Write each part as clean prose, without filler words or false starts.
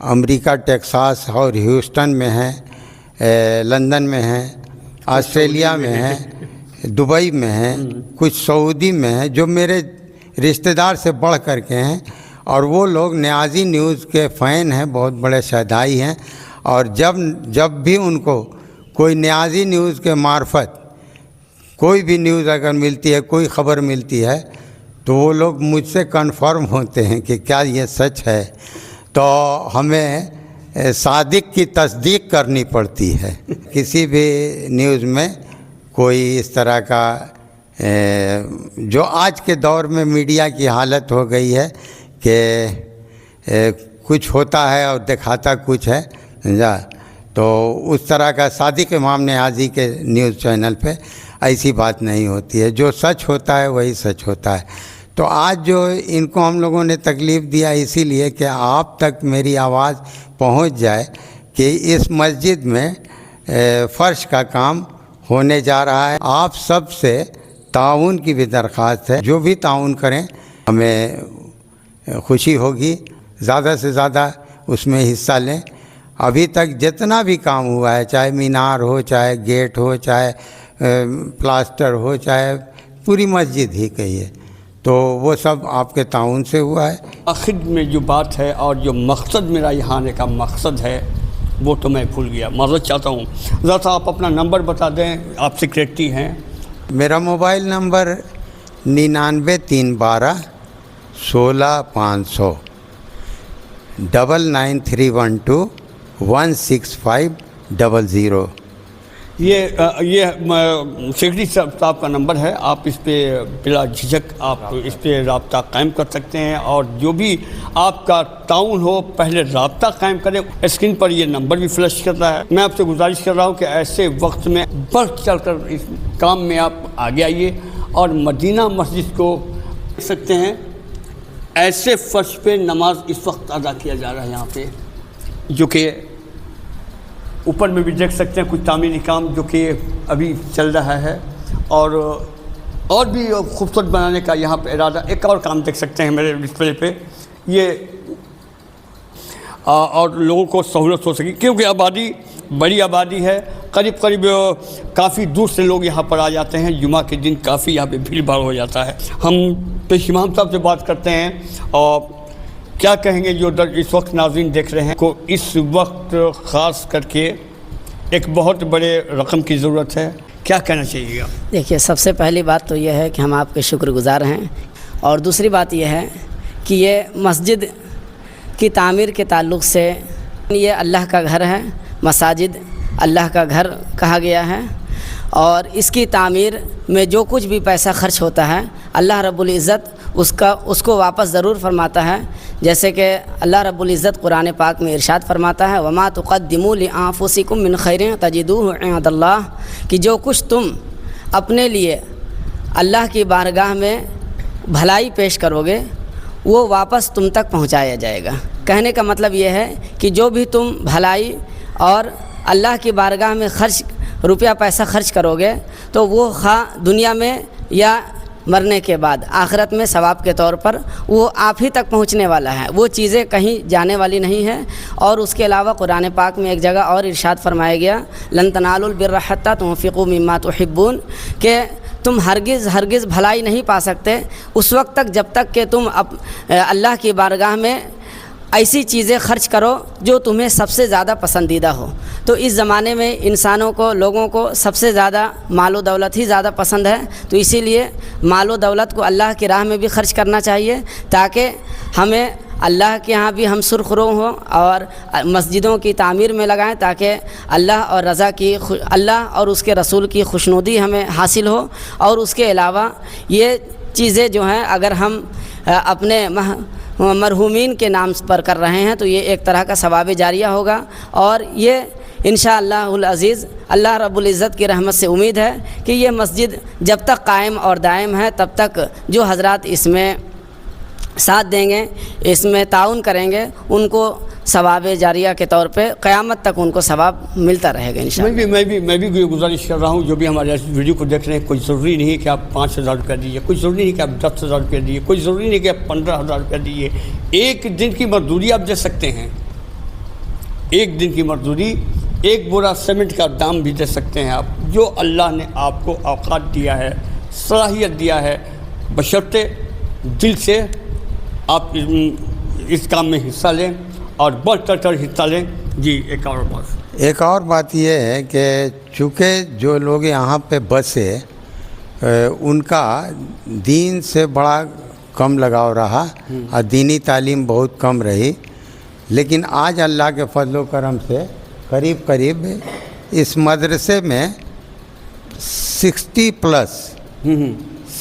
امریکہ Texas اور Houston میں ہیں، لندن میں ہیں، آسٹریلیا میں ہیں، دبئی میں ہیں، کچھ سعودی میں ہیں، جو میرے رشتہ دار سے بڑھ کر کے ہیں، اور وہ لوگ نیازی نیوز کے فین ہیں، بہت بڑے شہدائی ہیں، اور جب بھی ان کو کوئی نیازی نیوز کے معرفت کوئی بھی نیوز اگر ملتی ہے، کوئی خبر ملتی ہے، تو وہ لوگ مجھ سے کنفرم ہوتے ہیں کہ کیا یہ سچ ہے، تو ہمیں صادق کی تصدیق کرنی پڑتی ہے۔ کسی بھی نیوز میں کوئی اس طرح کا جو آج کے دور میں میڈیا کی حالت ہو گئی ہے کہ کچھ ہوتا ہے اور دکھاتا کچھ ہے، سمجھا، تو اس طرح کا صادق امام نیازی کے نیوز چینل پہ ایسی بات نہیں ہوتی ہے، جو سچ ہوتا ہے وہی سچ ہوتا ہے۔ تو آج جو ان کو ہم لوگوں نے تکلیف دیا اسی لیے کہ آپ تک میری آواز پہنچ جائے کہ اس مسجد میں فرش کا کام ہونے جا رہا ہے۔ آپ سب سے تعاون کی بھی درخواست ہے، جو بھی تعاون کریں ہمیں خوشی ہوگی، زیادہ سے زیادہ اس میں حصہ لیں۔ ابھی تک جتنا بھی کام ہوا ہے، چاہے مینار ہو، چاہے گیٹ ہو، چاہے پلاسٹر ہو، چاہے پوری مسجد ہی کہیے، تو وہ سب آپ کے تعاون سے ہوا ہے۔ آخر میں جو بات ہے اور جو مقصد میرا یہاں آنے کا مقصد ہے وہ تو میں بھول گیا، معذرت چاہتا ہوں۔ ذرا سا آپ اپنا نمبر بتا دیں، آپ سیکریٹری ہیں۔ میرا موبائل نمبر 99 312 16 500 99312 165 00۔ یہ سیکریٹری صاحب کا نمبر ہے، آپ اس پہ بلا جھجک آپ اس پہ رابطہ قائم کر سکتے ہیں، اور جو بھی آپ کا تعاون ہو پہلے رابطہ قائم کریں۔ اسکرین پر یہ نمبر بھی فلیش کرتا ہے۔ میں آپ سے گزارش کر رہا ہوں کہ ایسے وقت میں بڑھ چڑھ کر اس کام میں آپ آگے آئیے، اور مدینہ مسجد کو دیکھ سکتے ہیں، ایسے فرش پہ نماز اس وقت ادا کیا جا رہا ہے یہاں پہ، جو کہ اوپر میں بھی دیکھ سکتے ہیں کچھ تعمیری کام جو کہ ابھی چل رہا ہے، اور بھی خوبصورت بنانے کا یہاں پہ ارادہ۔ ایک اور کام دیکھ سکتے ہیں میرے ڈسپلے پہ، یہ اور لوگوں کو سہولت ہو سکی، کیونکہ آبادی بڑی آبادی ہے، قریب کافی دور سے لوگ یہاں پر آ جاتے ہیں، جمعہ کے دن کافی یہاں پہ بھیڑ بھاڑ ہو جاتا ہے۔ ہم پیش امام صاحب سے بات کرتے ہیں، اور کیا کہیں گے جو اس وقت ناظرین دیکھ رہے ہیں کو اس وقت خاص کر کے ایک بہت بڑے رقم کی ضرورت ہے، کیا کہنا چاہیے گا؟ دیکھیے، سب سے پہلی بات تو یہ ہے کہ ہم آپ کے شکر گزار ہیں، اور دوسری بات یہ ہے کہ یہ مسجد کی تعمیر کے تعلق سے یہ اللہ کا گھر ہے، مساجد اللہ کا گھر کہا گیا ہے، اور اس کی تعمیر میں جو کچھ بھی پیسہ خرچ ہوتا ہے اللہ رب العزت اس کو واپس ضرور فرماتا ہے، جیسے کہ اللہ رب العزت قرآن پاک میں ارشاد فرماتا ہے وَمَا تُقَدِّمُوا لِأَنفُسِكُم مِّن خَيْرٍ تَجِدُوهُ عِندَ اللَّهِ، کہ جو کچھ تم اپنے لیے اللہ کی بارگاہ میں بھلائی پیش کرو گے وہ واپس تم تک پہنچایا جائے گا۔ کہنے کا مطلب یہ ہے کہ جو بھی تم بھلائی اور اللہ کی بارگاہ میں روپیہ پیسہ خرچ کرو گے تو وہ خواہ دنیا میں یا مرنے کے بعد آخرت میں ثواب کے طور پر وہ آپ ہی تک پہنچنے والا ہے، وہ چیزیں کہیں جانے والی نہیں ہیں۔ اور اس کے علاوہ قرآن پاک میں ایک جگہ اور ارشاد فرمایا گیا لن تنالوا البر حتى تنفقوا مما تحبون، کہ تم ہرگز بھلائی نہیں پا سکتے اس وقت تک جب تک کہ تم اللہ کی بارگاہ میں ایسی چیزیں خرچ کرو جو تمہیں سب سے زیادہ پسندیدہ ہو۔ تو اس زمانے میں انسانوں کو، لوگوں کو سب سے زیادہ مال و دولت ہی زیادہ پسند ہے، تو اسی لیے مال و دولت کو اللہ کی راہ میں بھی خرچ کرنا چاہیے، تاکہ ہمیں اللہ کے ہاں بھی ہم سرخرو ہوں، اور مسجدوں کی تعمیر میں لگائیں تاکہ اللہ اور اس کے رسول کی خوشنودی ہمیں حاصل ہو۔ اور اس کے علاوہ یہ چیزیں جو ہیں اگر ہم اپنے مرحومین کے نام پر کر رہے ہیں تو یہ ایک طرح کا ثواب جاریہ ہوگا، اور یہ انشاءاللہ العزیز اللہ رب العزت کی رحمت سے امید ہے کہ یہ مسجد جب تک قائم اور دائم ہے تب تک جو حضرات اس میں ساتھ دیں گے، اس میں تعاون کریں گے، ان کو ثواب جاریہ کے طور پہ قیامت تک ان کو ثواب ملتا رہے گا انشاءاللہ۔ میں بھی گزارش کر رہا ہوں جو بھی ہمارے ویڈیو کو دیکھ رہے ہیں، کوئی ضروری نہیں کہ آپ 5,000 روپیہ دیجیے، کوئی ضروری نہیں کہ آپ 10,000 روپیہ دیجیے، کوئی ضروری نہیں کہ آپ 15,000 روپیہ دیجیے، ایک دن کی مزدوری آپ دے سکتے ہیں، ایک دن کی مزدوری، ایک بورا سیمنٹ کا دام بھی دے سکتے ہیں آپ. جو اللہ نے آپ کو اوقات دیا ہے، صلاحیت دیا ہے، بشرطے دل سے آپ اس کام میں حصہ لیں اور بڑھ چڑھ کر حصہ لیں. جی ایک اور بات یہ ہے کہ چونکہ جو لوگ یہاں پہ بسے ان کا دین سے بڑا کم لگاؤ رہا اور دینی تعلیم بہت کم رہی، لیکن آج اللہ کے فضل و کرم سے قریب اس مدرسے میں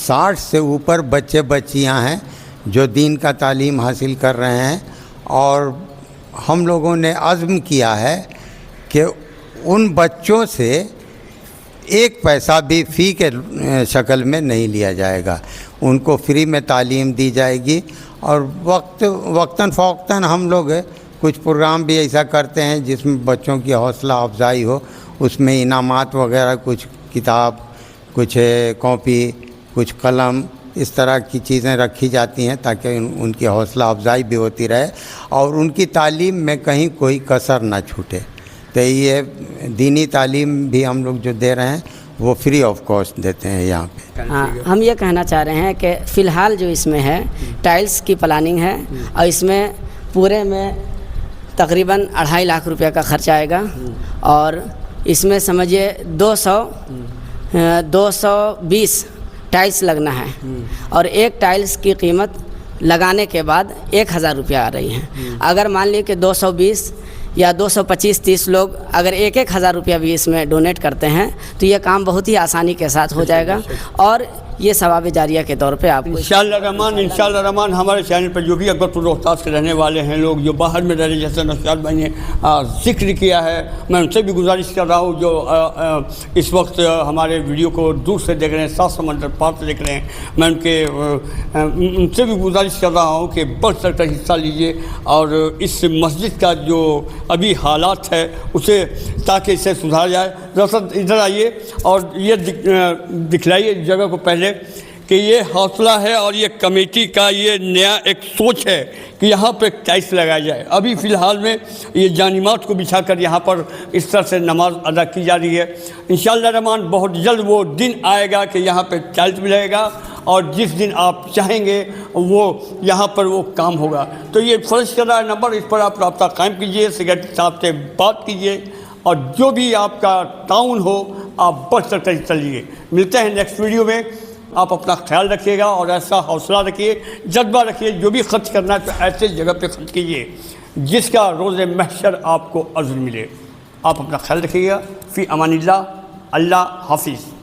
60 سے اوپر بچے بچیاں ہیں جو دین کا تعلیم حاصل کر رہے ہیں، اور ہم لوگوں نے عزم کیا ہے کہ ان بچوں سے ایک پیسہ بھی فی کے شکل میں نہیں لیا جائے گا، ان کو فری میں تعلیم دی جائے گی. اور وقتاً فوقتاً ہم لوگ کچھ پروگرام بھی ایسا کرتے ہیں جس میں بچوں کی حوصلہ افزائی ہو، اس میں انعامات وغیرہ، کچھ کتاب، کچھ کاپی، کچھ قلم، اس طرح کی چیزیں رکھی جاتی ہیں تاکہ ان کی حوصلہ افزائی بھی ہوتی رہے اور ان کی تعلیم میں کہیں کوئی کسر نہ چھوٹے. تو یہ دینی تعلیم بھی ہم لوگ جو دے رہے ہیں وہ فری آف کاسٹ دیتے ہیں یہاں پہ. ہاں، ہم یہ کہنا چاہ رہے ہیں کہ فی الحال جو اس میں ہے ٹائلز کی پلاننگ ہے، اور اس میں پورے میں تقریباً 2.5 لاکھ روپے کا خرچ آئے گا، اور اس میں سمجھیے 220 ٹائلز لگنا ہے، اور ایک ٹائلز کی قیمت لگانے کے بعد 1000 روپیہ آ رہی ہے. اگر مان لیے کہ 220 یا 225-30 لوگ اگر 1000 روپیہ بھی اس میں ڈونیٹ کرتے ہیں تو یہ کام بہت ہی آسانی کے ساتھ ہو جائے گا، اور یہ ثواب جاریہ کے طور پہ آپ کو انشاءاللہ الرحمن ہمارے چینل پر جو بھی اکبرپور روہتاس کے رہنے والے ہیں لوگ جو باہر میں رہ رہے، جیسے نوشاد بھائی نے ذکر کیا ہے، میں ان سے بھی گزارش کر رہا ہوں جو اس وقت ہمارے ویڈیو کو دور سے دیکھ رہے ہیں، 7 سمندر پار سے دیکھ رہے ہیں، میں ان سے بھی گزارش کر رہا ہوں کہ بڑھ چڑھ کر حصہ لیجیے، اور اس مسجد کا جو ابھی حالات ہے اسے تاکہ اسے سدھارا جائے. دراصل ادھر آئیے اور یہ دکھلائیے جگہ کو پہلے کہ یہ حوصلہ ہے اور یہ کمیٹی کا یہ نیا ایک سوچ ہے کہ یہاں پہ ٹائلس لگایا جائے. ابھی فی الحال میں یہ جانمات کو بچھا کر یہاں پر اس طرح سے نماز ادا کی جا رہی ہے. انشاءاللہ الرحمن بہت جلد وہ دن آئے گا کہ یہاں پہ ٹائلس بھی لگے گا، اور جس دن آپ چاہیں گے وہ یہاں پر وہ کام ہوگا. تو یہ فرض کردہ نمبر، اس پر آپ رابطہ قائم کیجئے، سیکرٹری صاحب سے بات کیجئے، اور جو بھی آپ کا تعاون ہو آپ بڑھ چڑھ کر چلیے. ملتے ہیں نیکسٹ ویڈیو میں. آپ اپنا خیال رکھیے گا اور ایسا حوصلہ رکھیے، جذبہ رکھیے، جو بھی خرچ کرنا ہے تو ایسے جگہ پہ خرچ کیجیے جس کا روز محشر آپ کو اجر ملے. آپ اپنا خیال رکھیے گا. فی امان اللہ. اللہ حافظ.